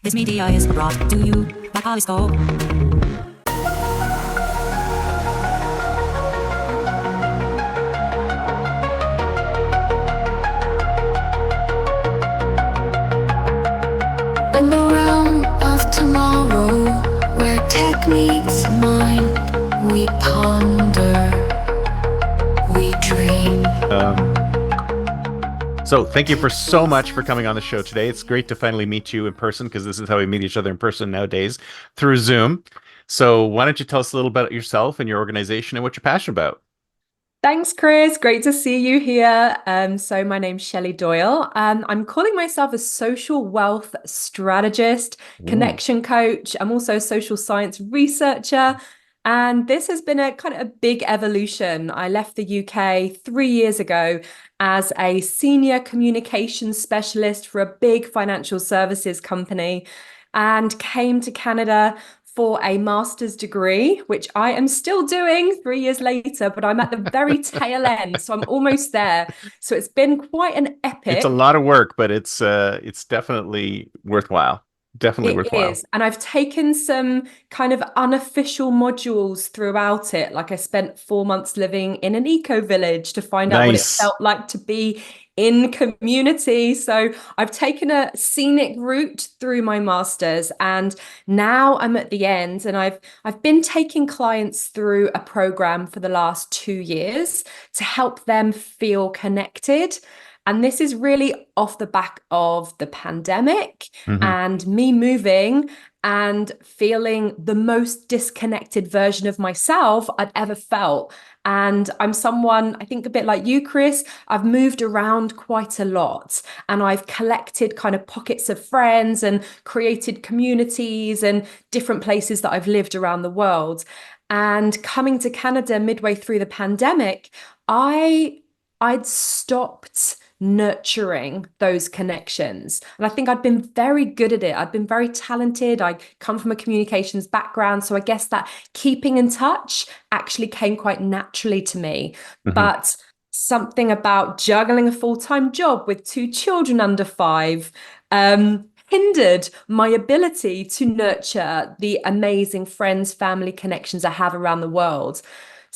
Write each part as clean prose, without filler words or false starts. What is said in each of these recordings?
This media is brought to you by Polyscope. In the realm of tomorrow, where techniques mind, we ponder, we dream. So thank you so much for coming on the show today. It's great to finally meet you in person, because this is how we meet each other in person nowadays, through Zoom. So why don't you tell us a little about yourself and your organization and what you're passionate about? Thanks, Chris. Great to see you here. So my name's Shelley Doyle. I'm calling myself a social wealth strategist, connection coach. I'm also a social science researcher. And this has been a kind of a big evolution. I left the UK 3 years ago as a senior communications specialist for a big financial services company and came to Canada for a master's degree, which I am still doing 3 years later, but I'm at the very tail end, so I'm almost there. So it's been quite an epic. It's a lot of work, but it's definitely worthwhile. Definitely It worthwhile. is. And I've taken some kind of unofficial modules throughout it. Like I spent 4 months living in an eco village to find out what it Nice. felt like to be in community. So I've taken a scenic route through my masters, and now I'm at the end, and I've been taking clients through a program for the last 2 years to help them feel connected. And this is really off the back of the pandemic and me moving and feeling the most disconnected version of myself I'd ever felt. And I'm someone, I think a bit like you, Chris, I've moved around quite a lot, and I've collected kind of pockets of friends and created communities and different places that I've lived around the world. And coming to Canada midway through the pandemic, I'd stopped nurturing those connections. And I think I'd been very good at it. I'd been very talented. I come from a communications background. So I guess that keeping in touch actually came quite naturally to me. But something about juggling a full-time job with 2 children under 5 hindered my ability to nurture the amazing friends, family connections I have around the world.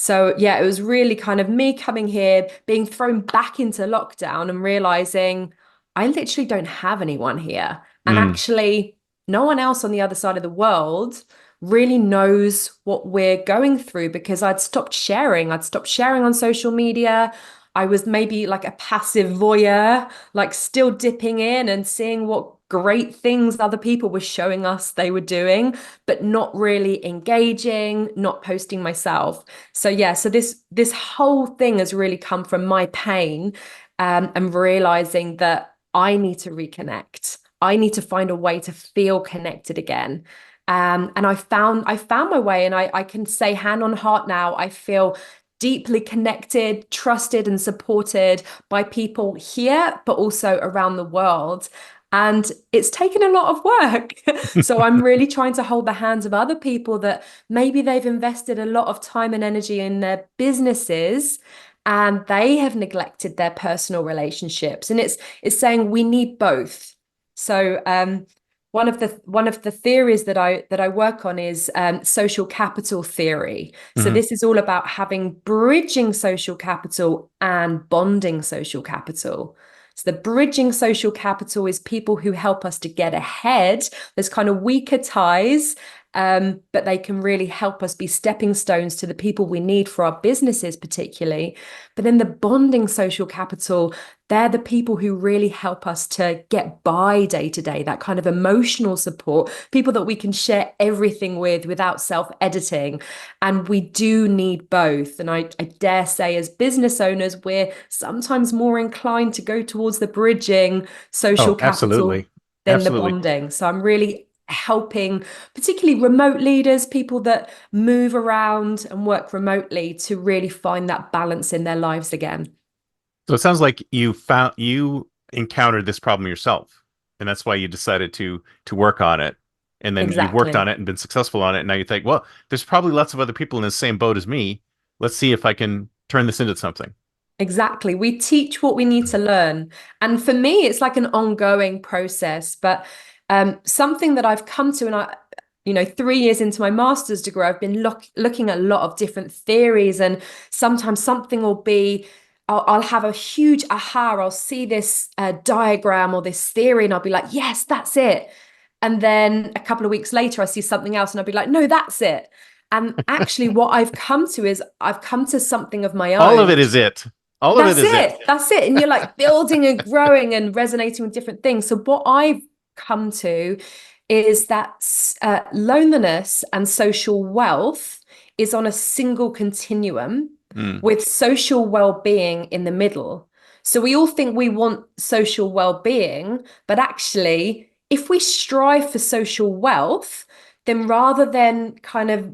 So yeah, it was really kind of me coming here, being thrown back into lockdown and realizing I literally don't have anyone here. And actually, no one else on the other side of the world really knows what we're going through, because I'd stopped sharing. I'd stopped sharing on social media. I was maybe like a passive voyeur, like still dipping in and seeing what great things other people were showing us they were doing, but not really engaging, not posting myself. So yeah, so this whole thing has really come from my pain, and realizing that I need to reconnect. I need to find a way to feel connected again. And I found my way, and I can say hand on heart now, I feel deeply connected, trusted, and supported by people here, but also around the world. And it's taken a lot of work. So I'm really trying to hold the hands of other people that maybe they've invested a lot of time and energy in their businesses, and they have neglected their personal relationships. And it's saying we need both. So one of the theories that I work on is social capital theory. So this is all about having bridging social capital and bonding social capital. So the bridging social capital is people who help us to get ahead. There's kind of weaker ties, but they can really help us be stepping stones to the people we need for our businesses, particularly. But then the bonding social capital, they're the people who really help us to get by day to day, that kind of emotional support, people that we can share everything with without self-editing. And we do need both. And I dare say, as business owners, we're sometimes more inclined to go towards the bridging social capital Absolutely. than Absolutely. the bonding. So I'm really helping particularly remote leaders, people that move around and work remotely, to really find that balance in their lives again. So it sounds like you encountered this problem yourself, and that's why you decided to work on it. And then you've worked on Exactly. it and been successful on it. And now you think, well, there's probably lots of other people in the same boat as me. Let's see if I can turn this into something. Exactly. We teach what we need to learn. And for me, it's like an ongoing process. But Something that I've come to, and I, 3 years into my master's degree, I've been looking at a lot of different theories, and sometimes something will be, I'll have a huge aha. I'll see this diagram or this theory, and I'll be like, yes, that's it. And then a couple of weeks later, I see something else, and I'll be like, no, that's it. And actually, what I've come to is I've come to something of my All own. of it is it. All of it That's is it. it. That's it. And you're like building and growing and resonating with different things. So what I've come to is that loneliness and social wealth is on a single continuum Mm, with social well-being in the middle. So we all think we want social well-being, but actually, if we strive for social wealth, then rather than kind of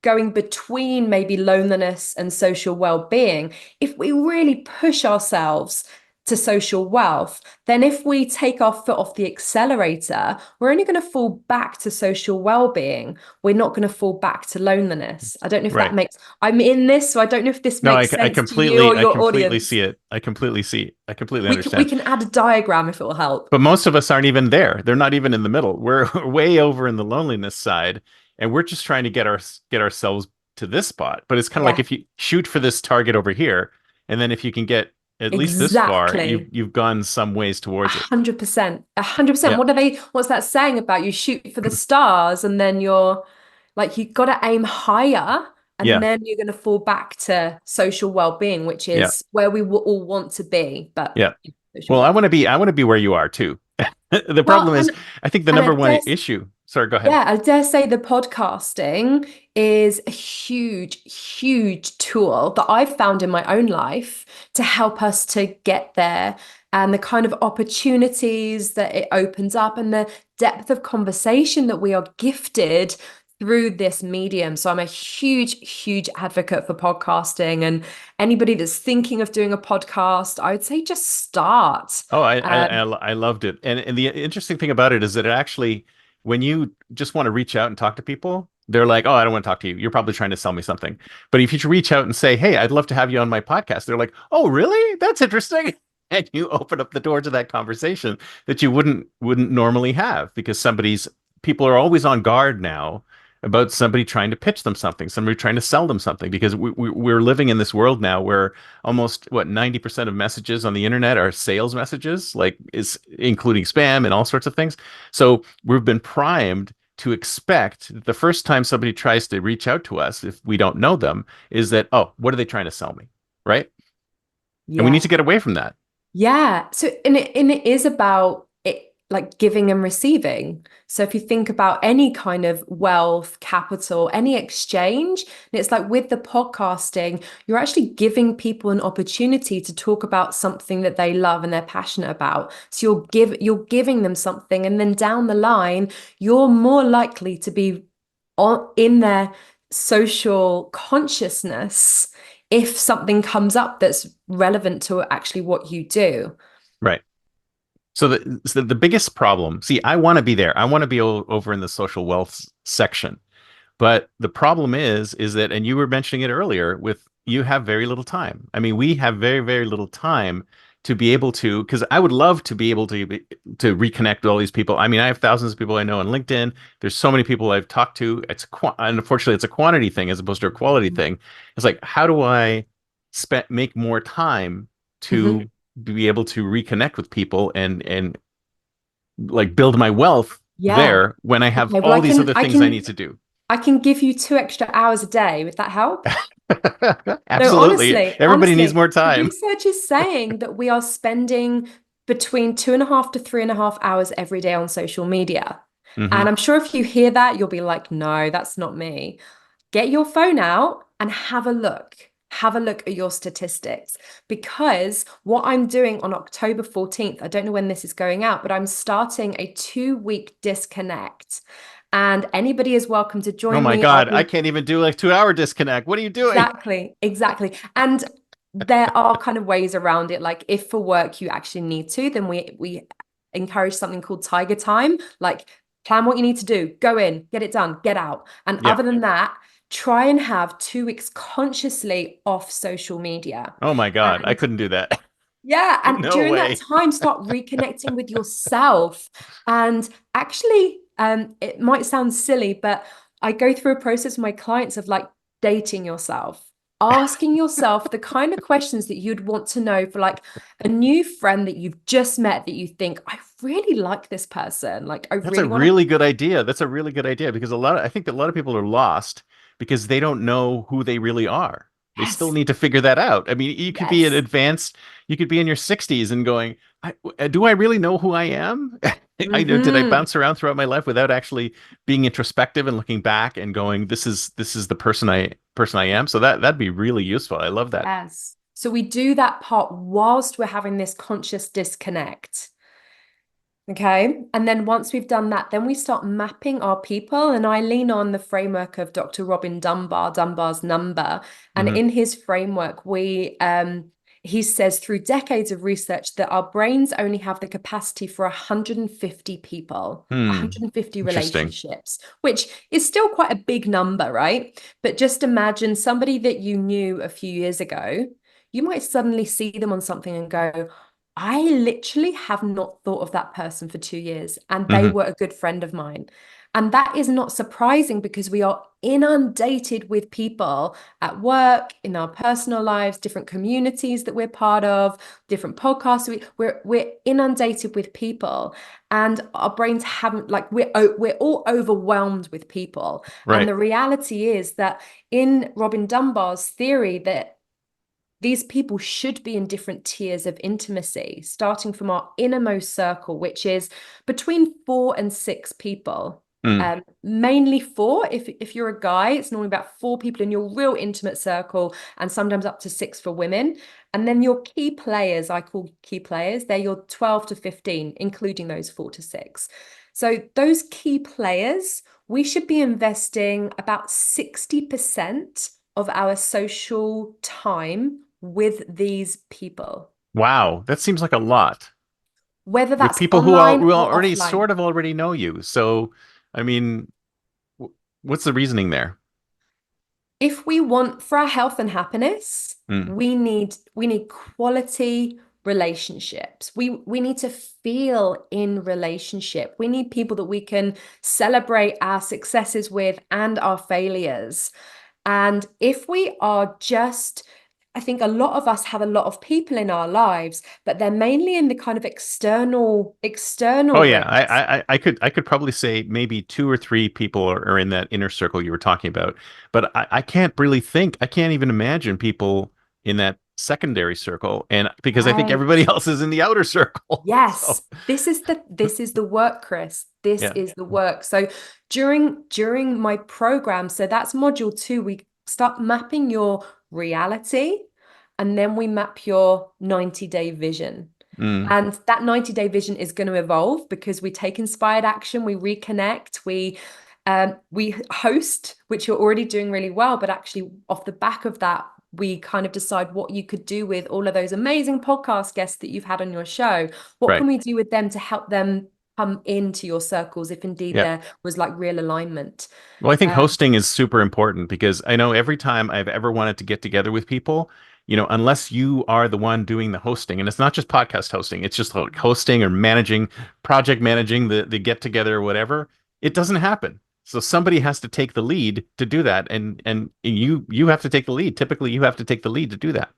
going between maybe loneliness and social well-being, if we really push ourselves to social wealth, then if we take our foot off the accelerator, we're only going to fall back to social well-being. We're not going to fall back to loneliness. I don't know if that right. makes, I'm in this, so I don't know if this No, makes sense to you or I your completely audience. see it. I completely see. I completely We understand. can add a diagram if it will help. But most of us aren't even there. They're not even in the middle. We're way over in the loneliness side, and we're just trying to get ourselves to this spot. But it's kind of like Yeah, if you shoot for this target over here, and then if you can get at least this far, exactly. you've gone some ways towards it. 100%. 100%. Yeah. What's that saying about you shoot for the stars and then you're like, you got to aim higher and Yeah. then you're going to fall back to social well-being, which Yeah. is where we all want to be. But Yeah. social Well, well. I want to be where you are too. The Well, problem is, I think the and I number one dare issue. Sorry, go ahead. Yeah, I dare say the podcasting is a huge, huge tool that I've found in my own life to help us to get there, and the kind of opportunities that it opens up and the depth of conversation that we are gifted through this medium. So I'm a huge, huge advocate for podcasting, and anybody that's thinking of doing a podcast, I would say just start. Oh, Um, I loved it. And the interesting thing about it is that it actually, when you just want to reach out and talk to people, they're like, "Oh, I don't want to talk to you. You're probably trying to sell me something." But if you reach out and say, "Hey, I'd love to have you on my podcast," they're like, "Oh, really? That's interesting." And you open up the door to that conversation that you wouldn't normally have, because people are always on guard now about somebody trying to pitch them something, somebody trying to sell them something, because we're living in this world now where almost 90% of messages on the internet are sales messages, like is including spam and all sorts of things. So we've been primed to expect that the first time somebody tries to reach out to us, if we don't know them, is that, oh, what are they trying to sell me? Right? And we need yeah. to get away from that. Yeah. So, and it is about it, like giving and receiving. So if you think about any kind of wealth, capital, any exchange, and it's like with the podcasting, you're actually giving people an opportunity to talk about something that they love and they're passionate about. So you're giving them something, and then down the line, you're more likely to be in their social consciousness if something comes up that's relevant to actually what you do. Right. So the biggest problem, see, I want to be there. I want to be over in the social wealth section. But the problem is that, and you were mentioning it earlier, with you have very little time. I mean, we have very, very little time to be able to, because I would love to be able to reconnect with all these people. I mean, I have thousands of people I know on LinkedIn. There's so many people I've talked to. Unfortunately, it's a quantity thing as opposed to a quality thing. It's like, how do I make more time Mhm. to be able to reconnect with people and like build my wealth Yeah. there when I have Okay. Well, all these other things I need to do? I can give you 2 extra hours a day. Would that help? No, Absolutely. Everybody needs honestly, more the time. research is saying that we are spending between 2.5 to 3.5 hours every day on social media. Hmm. And I'm sure if you hear that, you'll be like, no, that's not me. Get your phone out and have a look. Have a look at your statistics, because what I'm doing on October 14th, I don't know when this is going out, but I'm starting a 2-week disconnect. And anybody is welcome to Oh join my me. I'll God, I be can't even do like 2 hour disconnect. What are you doing? Exactly, exactly. And there are kind of ways around it. Like if for work you actually need to, then we encourage something called tiger time. Like plan what you need to do, go in, get it done, get out. And Yeah. other than that, try and have 2 weeks consciously off social media. Oh my God, I And couldn't do that. Yeah, and No during that way. time, start reconnecting with yourself. And actually, it might sound silly, but I go through a process with my clients of like dating yourself, asking yourself the kind of questions that you'd want to know for like a new friend that you've just met that you think, I really like this person. Like, I That's a really want to. really good idea. That's a really good idea because I think that a lot of people are lost because they don't know who they really are. They still Yes, need to figure that out. I mean, you could be an yes. advanced, you could be in your 60s and going, do I really know who I am? I know, did I Hmm. bounce around throughout my life without actually being introspective and looking back and going, this is the person I am. So that'd be really useful. I love that. Yes. So we do that part whilst we're having this conscious disconnect. Okay. And then once we've done that, then we start mapping our people. And I lean on the framework of Dr. Robin Dunbar, Dunbar's number. And Hmm. in his framework, he says through decades of research that our brains only have the capacity for 150 people, Hmm. 150 Interesting. relationships, which is still quite a big number, right? But just imagine somebody that you knew a few years ago, you might suddenly see them on something and go, I literally have not thought of that person for 2 years, and they Hmm. were a good friend of mine. And that is not surprising because we are inundated with people at work, in our personal lives, different communities that we're part of, different podcasts. We're inundated with people, and our brains haven't like we're all overwhelmed with people. And Right. the reality is that in Robin Dunbar's theory that these people should be in different tiers of intimacy, starting from our innermost circle, which is between 4 and 6 people. Hmm. Mainly four. If you're a guy, it's normally about 4 people in your real intimate circle, and sometimes up to 6 for women. And then your key players, I call key players, they're your 12 to 15, including those 4 to 6. So those key players, we should be investing about 60% of our social time with these people, Wow. That seems like a lot. whether With that's people online who or already offline. sort of already know you. So, I mean, what's the reasoning there? If we want for our health and happiness, Mm, we need quality relationships. We need to feel in relationship. We need people that we can celebrate our successes with and our failures. And if we are just, I think a lot of us have a lot of people in our lives, but they're mainly in the kind of Oh external yeah, rings. I could probably say maybe two or three people are in that inner circle you were talking about, but I can't really think. I can't even imagine people in that secondary circle, and because I think Right. everybody else is in the outer circle. So Yes, this is the work, Chris. This yeah, is the work. So during my program, so that's module 2, we start mapping your reality, and then we map your 90-day vision. mm, And that 90-day vision is going to evolve because we take inspired action, we reconnect, we host, which you're already doing really well, but actually off the back of that, we kind of decide what you could do with all of those amazing podcast guests that you've had on your show. What right. can we do with them to help them come into your circles if indeed Yeah. there was like real alignment? Well, I think Um, hosting is super important because I know every time I've ever wanted to get together with people, unless you are the one doing the hosting, and it's not just podcast hosting, it's just like hosting or managing, project managing the get together or whatever, it doesn't happen. So somebody has to take the lead to do that, and you have to take the lead. Typically, you have to take the lead to do that.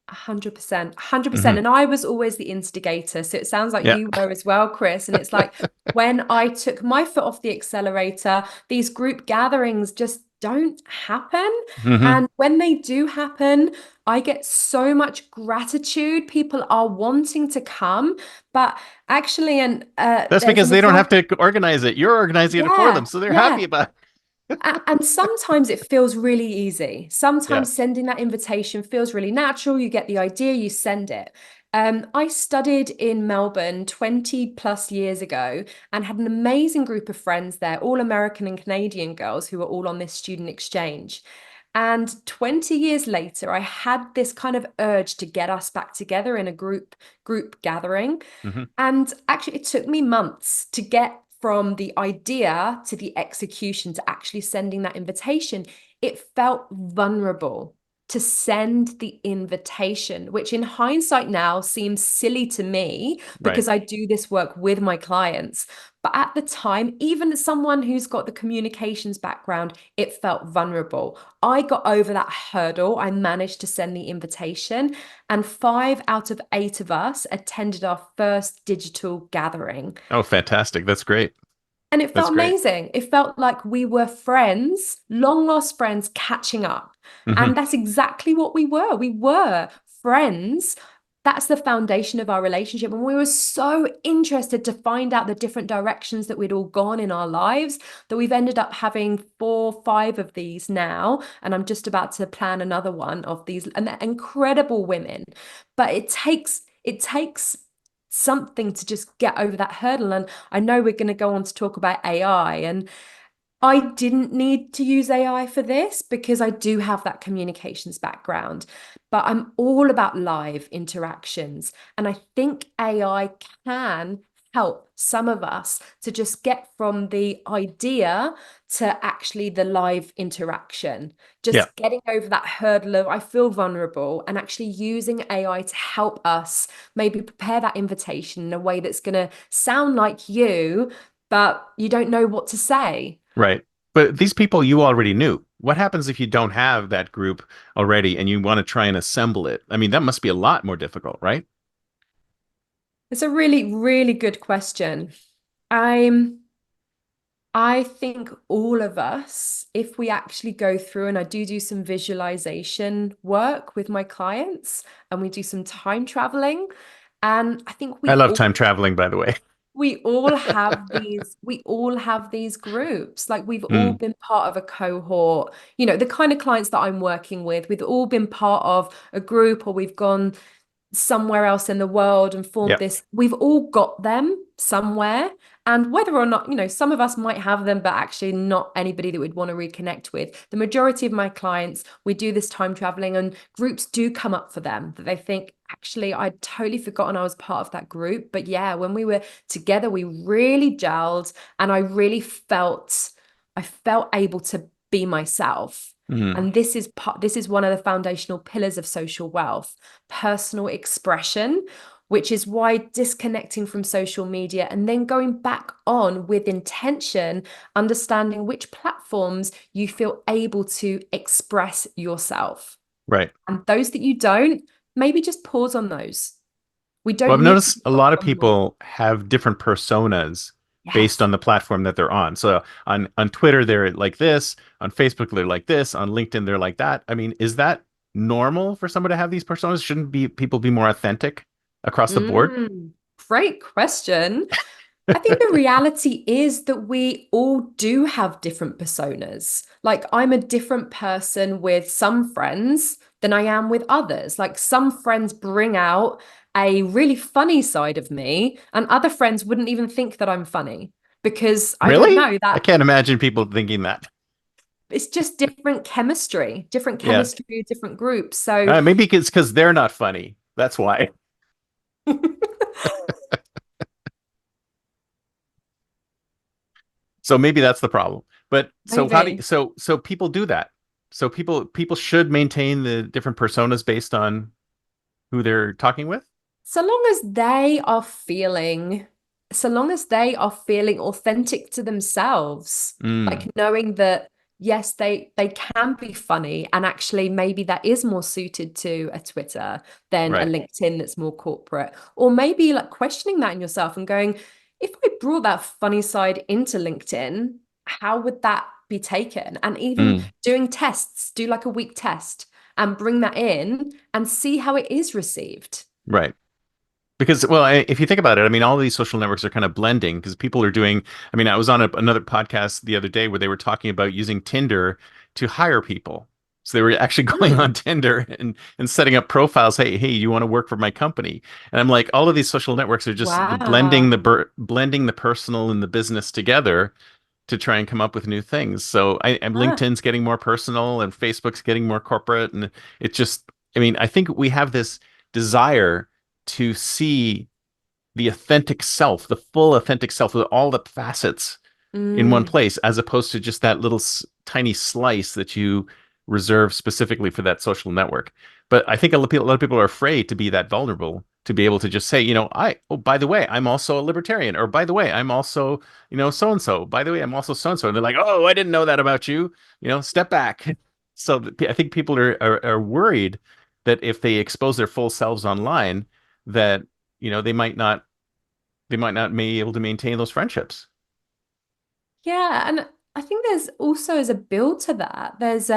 100%, 100%. Hmm. And I was always the instigator. So it sounds like Yeah. you were as well, Chris. And it's like when I took my foot off the accelerator, these group gatherings just don't happen. Hmm. And when they do happen, I get so much gratitude. People are wanting to come. But actually, and That's there's because an they don't have example. to organize it. You're organizing it for them, Yeah, so they're happy yeah. about And sometimes it feels really easy. it. Yeah. Sometimes sending that invitation feels really natural. You get the idea, you send it. I studied in Melbourne 20 plus years ago and had an amazing group of friends there, all American and Canadian girls who were all on this student exchange. And 20 years later, I had this kind of urge to get us back together in a group gathering. Hmm. And actually, it took me months to get from the idea to the execution to actually sending that invitation. It felt vulnerable to send the invitation, which in hindsight now seems silly to me Right. because I do this work with my clients. But at the time, even as someone who's got the communications background, it felt vulnerable. I got over that hurdle. I managed to send the invitation, and 5 out of 8 of us attended our first digital gathering. Oh, fantastic. That's great. And it That's felt great. amazing. It felt like we were friends, long lost friends catching up. Hmm. And that's exactly what we were. We were friends. That's the foundation of our relationship. And we were so interested to find out the different directions that we'd all gone in our lives that we've ended up having 4, 5 of these now. And I'm just about to plan another one of these, and they're incredible women. But it takes something to just get over that hurdle. And I know we're going to go on to talk about AI, and I didn't need to use AI for this because I do have that communications background, but I'm all about live interactions. And I think AI can help some of us to just get from the idea to actually the live interaction, Yeah. just getting over that hurdle of I feel vulnerable and actually using AI to help us maybe prepare that invitation in a way that's going to sound like you, but you don't know what to say. Right. But these people you already knew. What happens if you don't have that group already and you want to try and assemble it? I mean, that must be a lot more difficult, right? It's a really, really good question. I'm I think all of us, if we actually go through, and I do some visualization work with my clients, and we do some time traveling, and I think I love time traveling, by the way. we all have these groups. Like we've all Mm, been part of a cohort. The kind of clients that I'm working with, we've all been part of a group, or we've gone somewhere else in the world and formed yeah. this. We've all got them somewhere. And whether or not, some of us might have them, but actually not anybody that we'd want to reconnect with. The majority of my clients, we do this time traveling, and groups do come up for them that they think, actually, I'd totally forgotten I was part of that group. But yeah, when we were together, we really gelled, and I felt able to be myself. Mm, And this is one of the foundational pillars of social wealth, personal expression, which is why disconnecting from social media and then going back on with intention, understanding which platforms you feel able to express yourself. right. And those that you don't, maybe just pause on those. We Well, don't I've need to noticed be a on lot of them all. people have different personas based Yes. on the platform that they're on. So on Twitter, they're like this, on Facebook, they're like this, on LinkedIn, they're like that. I mean, is that normal for someone to have these personas? Shouldn't be people be more authentic across the board? Great question. I think the reality is that we all do have different personas. Like, I'm a different person with some friends than I am with others. Like, some friends bring out a really funny side of me, and other friends wouldn't even think that I'm funny because I don't Really? know I that can't imagine people thinking that. it's just different Yeah. chemistry, different groups. So, Maybe it's because they're not funny. That's why. So maybe that's the problem. But so how do you, maybe. so people do that. So people should maintain the different personas based on who they're talking with. so long as they are feeling so long as they are feeling authentic to themselves, like Mm, knowing that yes, they can be funny, and actually maybe that is more suited to a Twitter than a right. LinkedIn that's more corporate, or maybe like questioning that in yourself and going, if I brought that funny side into LinkedIn, how would that be taken? And even Mm, doing tests, do like a week test and bring that in and see how it is received. right. Because, well, if you think about it, I mean, all these social networks are kind of blending because people are doing. I mean, I was on another podcast the other day where they were talking about using Tinder to hire people. So they were actually going Mm. on Tinder and setting up profiles. Hey, you want to work for my company? And I'm like, all of these social networks are just Wow. blending the personal and the business together to try and come up with new things. So and Ah. LinkedIn's getting more personal and Facebook's getting more corporate. And it just, I mean, I think we have this desire to see the authentic self, the full authentic self with all the facets in one Mm. place, as opposed to just that little tiny slice that you reserved specifically for that social network. But I think a lot of people are afraid to be that vulnerable, to be able to just say, oh, by the way, I'm also a libertarian, or by the way, I'm also, so and so. By the way, I'm also so and so. And they're like, oh, I didn't know that about you. Step back. So I think people are worried that if they expose their full selves online, that they might not be able to maintain those friendships. Yeah, and I think there's also as a build to that, there's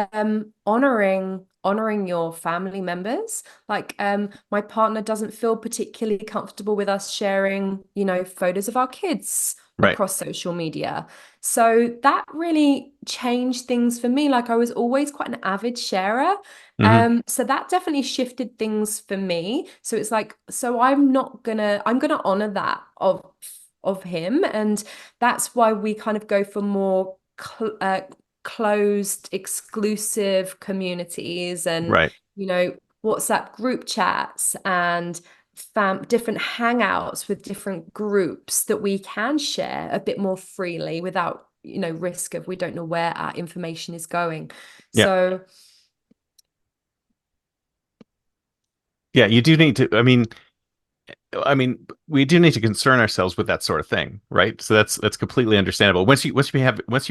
honoring your family members. Like my partner doesn't feel particularly comfortable with us sharing, photos of our kids Right. across social media. So that really changed things for me. Like I was always quite an avid sharer. Hmm. So that definitely shifted things for me. So it's like, so I'm gonna honor that of him. And that's why we kind of go for more closed, exclusive communities and, Right. WhatsApp group chats and different hangouts with different groups that we can share a bit more freely without, risk of we don't know where our information is going. Yeah. So, Yeah. You do need to, we do need to concern ourselves with that sort of thing, right? So that's completely understandable. Once you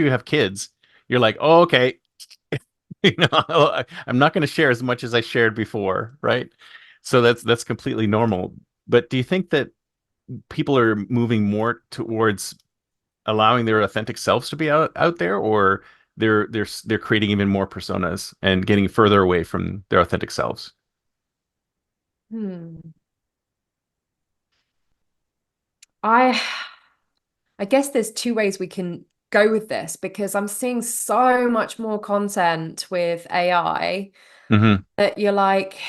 have kids, you're like, oh, okay, I'm not going to share as much as I shared before, right? So that's completely normal. But do you think that people are moving more towards allowing their authentic selves to be out there, or they're creating even more personas and getting further away from their authentic selves? hmm, I I guess there's two ways we can go with this because I'm seeing so much more content with AI Hmm. that you're like,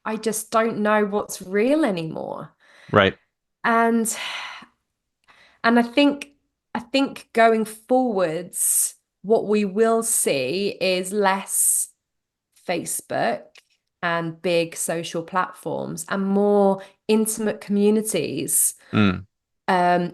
I just don't know what's real anymore. Right. And I think going forwards, what we will see is less Facebook and big social platforms and more intimate communities, Mm.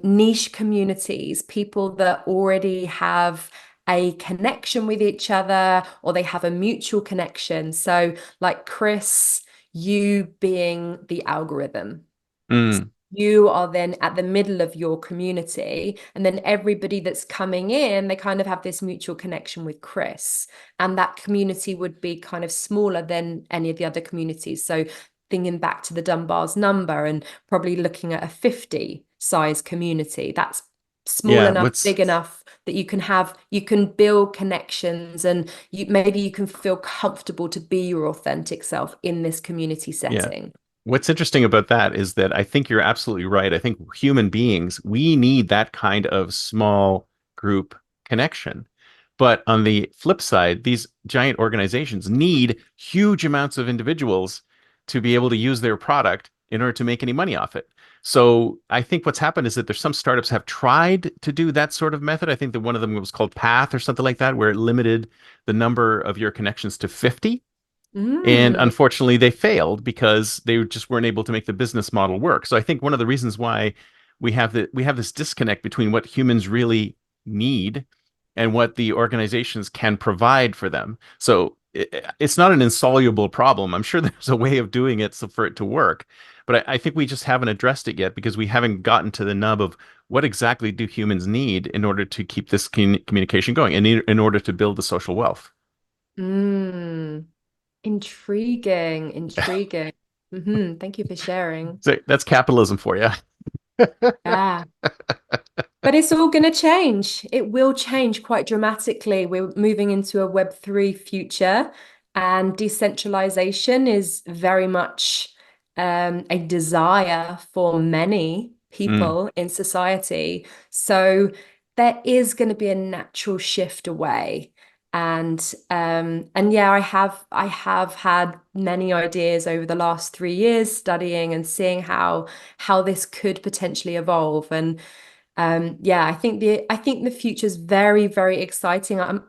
niche communities, people that already have a connection with each other or they have a mutual connection. So, like Chris, you being the algorithm. Mm. You are then at the middle of your community, and then everybody that's coming in, they kind of have this mutual connection with Chris. And that community would be kind of smaller than any of the other communities. So, thinking back to the Dunbar's number and probably looking at a 50 size community, that's small Yeah. enough, What's big enough that you can build connections and maybe you can feel comfortable to be your authentic self in this community Yeah. setting. What's interesting about that is that I think you're absolutely right. I think human beings, we need that kind of small group connection. But on the flip side, these giant organizations need huge amounts of individuals to be able to use their product in order to make any money off it. So I think what's happened is that there's some startups have tried to do that sort of method. I think that one of them was called Path or something like that, where it limited the number of your connections to 50. And Mm. unfortunately, they failed because they just weren't able to make the business model work. So I think one of the reasons why we have this disconnect between what humans really need and what the organizations can provide for them. So it's not an insoluble problem. I'm sure there's a way of doing it so for it to work, but I think we just haven't addressed it yet because we haven't gotten to the nub of what exactly do humans need in order to keep this communication going and in order to build the social wealth. Mm. Intriguing, intriguing. Thank you for sharing. So that's capitalism for you. Yeah. But it's all going to change. It will change quite dramatically. We're moving into a Web3 future, and decentralization is very much a desire for many Mm. people in society. So there is going to be a natural shift away. And yeah, I have had many ideas over the last 3 years studying and seeing how this could potentially evolve. And yeah, I think the future is very, very exciting. I'm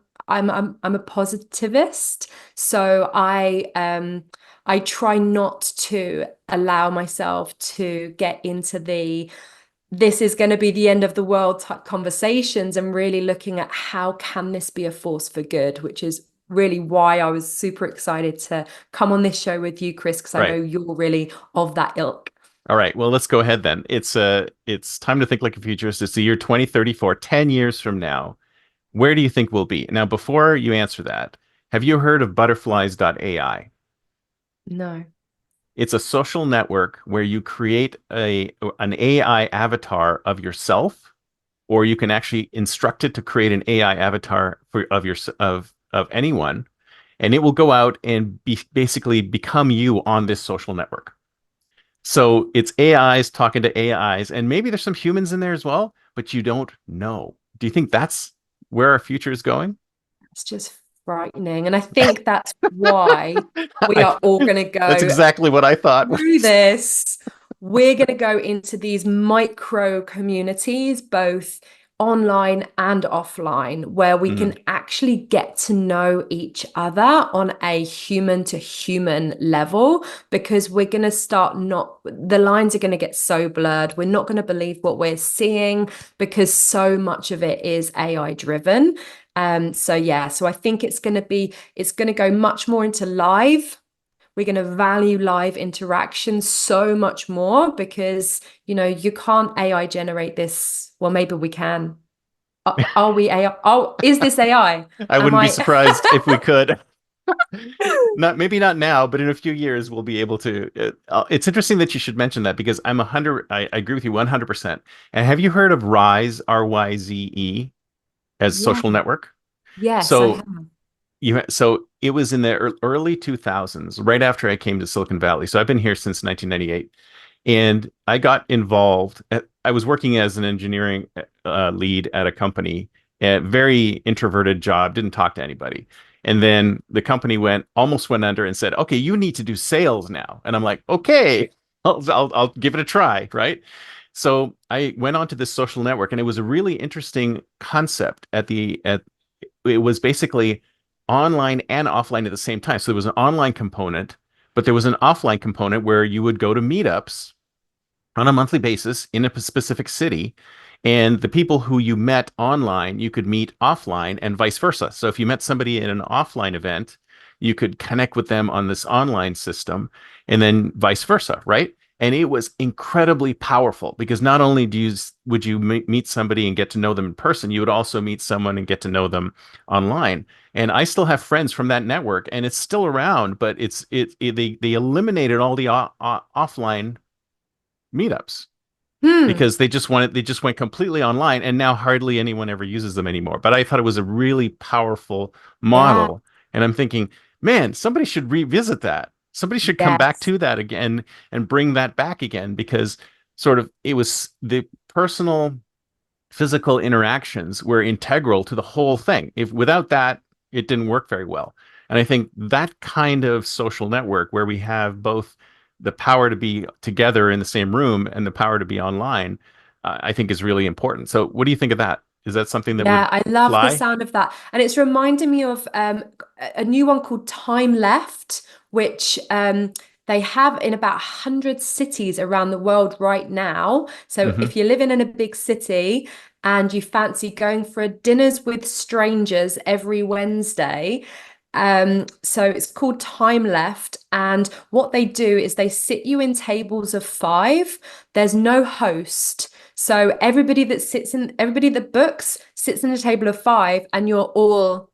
a positivist, so I try not to allow myself to get into the this is going to be the end of the world type conversations and really looking at how can this be a force for good, which is really why I was super excited to come on this show with you, Chris, because I know Right. you're really of that ilk. All right. Well, let's go ahead then. It's time to think like a futurist. It's the year 2034, 10 years from now. Where do you think we'll be? Now, before you answer that, have you heard of butterflies.ai? No. It's a social network where you create an AI avatar of yourself, or you can actually instruct it to create an AI avatar of anyone, and it will go out and basically become you on this social network. So it's AIs talking to AIs, and maybe there's some humans in there as well, but you don't know. Do you think that's where our future is going? It's just frightening. And I think that's why we I, are all going to that's go exactly what I thought. through this. We're going to go into these micro communities, both online and offline, where we Mm, can actually get to know each other on a human to human level, because we're going to start not, the lines are going to get so blurred. We're not going to believe what we're seeing because so much of it is AI driven. So yeah, so I think it's going to go much more into live. We're going to value live interaction so much more because, you can't AI generate this. Well, maybe we can. Are we AI? Oh, is this AI? I Am wouldn't be I? surprised if we could. Not maybe not now, but in a few years we'll be able to. It's interesting that you should mention that because I'm 100. I agree with you 100%. And have you heard of Rise, RYZE, as Yeah. social network? Yes, I So have. so it was in the early 2000s, right after I came to Silicon Valley. So I've been here since 1998, and I got involved. I was working as an engineering lead at a company, a very introverted job, didn't talk to anybody. And then the company almost went under and said, "Okay, you need to do sales now." And I'm like, "Okay, I'll give it a try." Right. So I went onto this social network, and it was a really interesting concept. It was basically online and offline at the same time. So there was an online component, but there was an offline component where you would go to meetups on a monthly basis in a specific city. And the people who you met online, you could meet offline and vice versa. So if you met somebody in an offline event, you could connect with them on this online system and then vice versa, right? And it was incredibly powerful because not only would you meet somebody and get to know them in person, you would also meet someone and get to know them online. And I still have friends from that network, and it's still around, but they eliminated all the offline meetups Hmm. because they just went completely online, and now hardly anyone ever uses them anymore. But I thought it was a really powerful Yeah. model, and I'm thinking, man, somebody should revisit that. Somebody should come back Yes. to that again and bring that back again because sort of it was the personal physical interactions were integral to the whole thing. If without that, it didn't work very well. And I think that kind of social network where we have both the power to be together in the same room and the power to be online, I think is really important. So what do you think of that? Is that something that would Yeah, I love the fly? sound of that. And it's reminding me of a new one called Time Left, which they have in about 100 cities around the world right now. So Hmm. if you're living in a big city and you fancy going for a dinners with strangers every Wednesday, so it's called Time Left. And what they do is they sit you in tables of five. There's no host. So everybody that books sits in a table of five, and you're all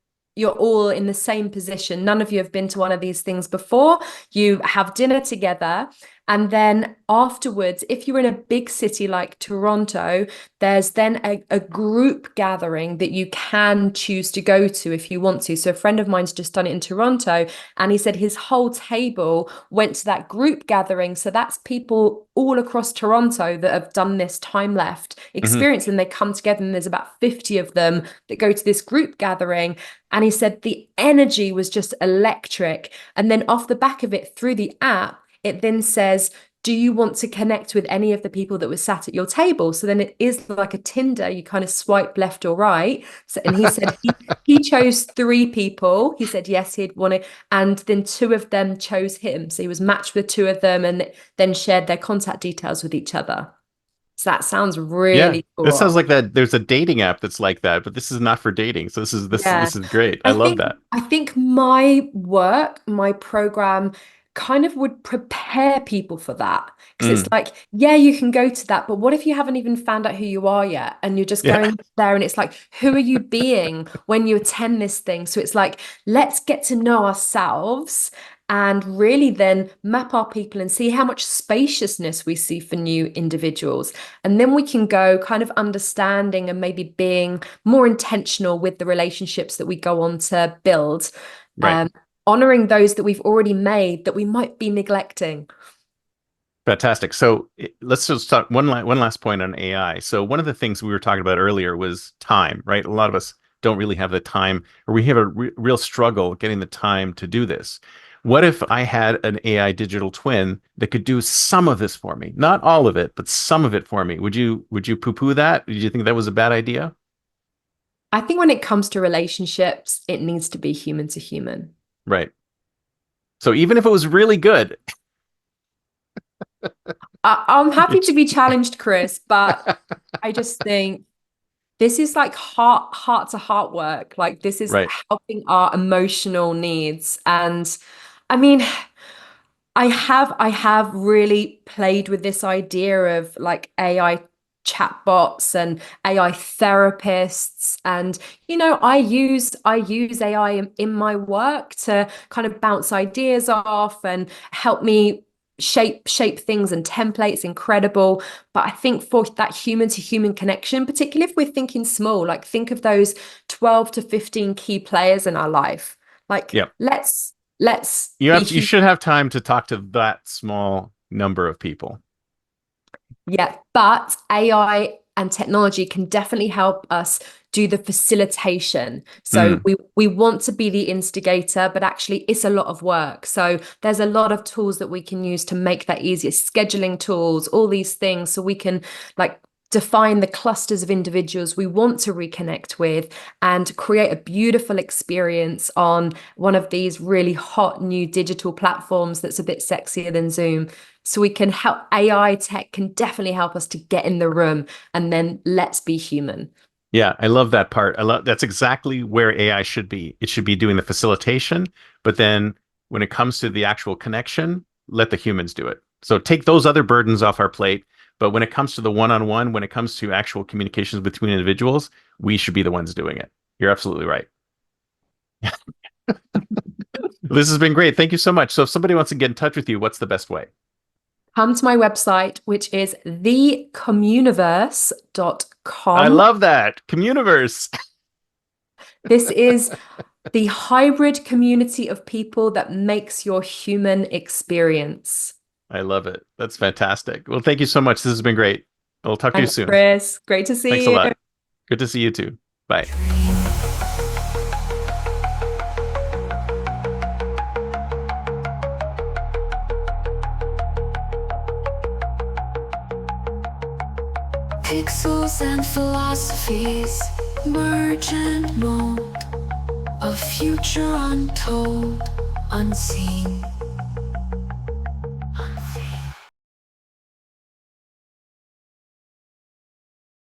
in the same position. None of you have been to one of these things before. You have dinner together. And then afterwards, if you're in a big city like Toronto, there's then a group gathering that you can choose to go to if you want to. So a friend of mine's just done it in Toronto, and he said his whole table went to that group gathering. So that's people all across Toronto that have done this Time Left Hmm. experience, and they come together, and there's about 50 of them that go to this group gathering. And he said the energy was just electric. And then off the back of it, through the app, it then says, do you want to connect with any of the people that were sat at your table? So then it is like a Tinder. You kind of swipe left or right. So, and he said he chose three people. He said yes, he'd want to, and then two of them chose him. So he was matched with two of them and then shared their contact details with each other. So that sounds Yeah, really that sounds cool. like that. There's a dating app that's like that, but this is not for dating. So Yeah. this is great. I I love think that. I think my work, my program kind of would prepare people for that. Because it's Mm, like, yeah, you can go to that, but what if you haven't even found out who you are yet? And you're just yeah, going there and it's like, who are you being when you attend this thing? So it's like, let's get to know ourselves and really then map our people and see how much spaciousness we see for new individuals. And then we can go kind of understanding and maybe being more intentional with the relationships that we go on to build, right. um, honoring those that we've already made that we might be neglecting. Fantastic. So let's just talk one last point on AI. So one of the things we were talking about earlier was time, right? A lot of us don't really have the time, or we have a real struggle getting the time to do this. What if I had an AI digital twin that could do some of this for me? Not all of it, but some of it for me. Would you poo-poo that? Did you think that was a bad idea? I think when it comes to relationships, it needs to be human to human. Right. So even if it was really good, I'm happy to be challenged, Chris, but I just think this is like heart to heart work. Like this is right. helping our emotional needs. And I mean, I have really played with this idea of like AI chatbots and AI therapists. And I use AI in my work to kind of bounce ideas off and help me shape things, and templates incredible. But I think for that human to human connection, particularly if we're thinking small, like think of those 12 to 15 key players in our life. Like Yeah. let's be You human. should have time to talk to that small number of people. Yeah, but AI and technology can definitely help us do the facilitation. So Mm, we want to be the instigator, but actually it's a lot of work. So there's a lot of tools that we can use to make that easier, scheduling tools, all these things, so we can like define the clusters of individuals we want to reconnect with and create a beautiful experience on one of these really hot new digital platforms that's a bit sexier than Zoom. So we can help. AI tech can definitely help us to get in the room and then let's be human. yeah, I love that part. I love that's exactly where AI should be. It should be doing the facilitation, but then when it comes to the actual connection, let the humans do it. So take those other burdens off our plate. But when it comes to the one-on-one, when it comes to actual communications between individuals, we should be the ones doing it. You're absolutely right. This has been great. Thank you so much. So if somebody wants to get in touch with you, what's the best way? Come to my website, which is I thecommuniverse.com. love that. Communiverse. This is the hybrid community of people that makes your human experience. I love it. That's fantastic. Well, thank you so much. This has been great. I'll talk to you Thanks, soon. Chris. Great to Thanks a see you. lot. Good to see you too. Bye. Pixels and philosophies merge and mold, a future untold, unseen.